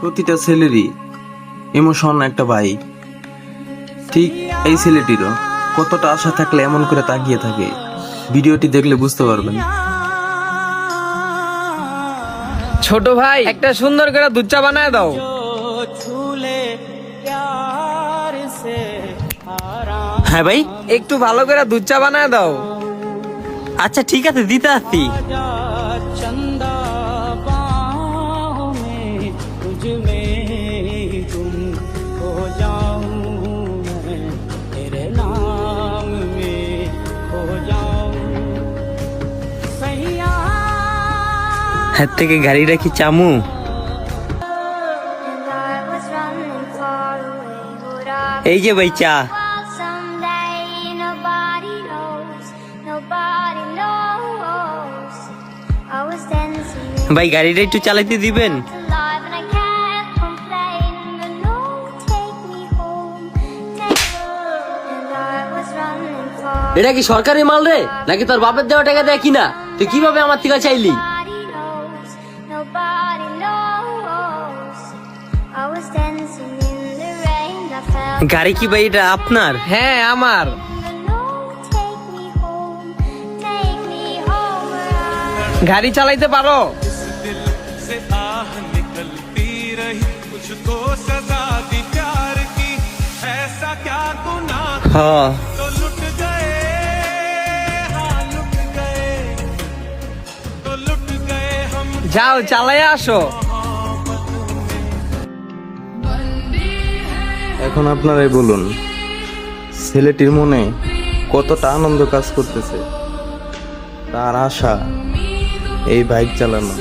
প্রতিটা ছেলেরই ইমোশন একটা ভাই, ঠিক এই ছেলেটিরও কতটা আশা থাকলে এমন করে তাকিয়ে থাকে, ভিডিওটি দেখলে বুঝতে পারবেন। ছোট ভাই, একটা সুন্দর করে দুধ চা বানায় দাও। হ্যাঁ ভাই, একটু ভালো করে দুধ চা বানায় দাও। আচ্ছা ঠিক আছে, দিতে আসছি। হাত থেকে গাড়িটা কি চামু? এই যে ভাই চা। ভাই গাড়িটা একটু চালাইতে দিবেন? এটা কি সরকারি মাল রে, নাকি তোর বাপের দেওয়া টাকা দেয় কিনা? তুই কিভাবে আমার থেকে চাইলি? গাড়ি কি ভাই এটা আপনার? হ্যাঁ আমার। গাড়ি চালাইতে পারো? হ্যাঁ। যাও চালাই আসো। এখন আপনারাই বলুন, ছেলেটির মনে কতটা আনন্দ কাজ করতেছে, তার আশা এই বাইক চালানো।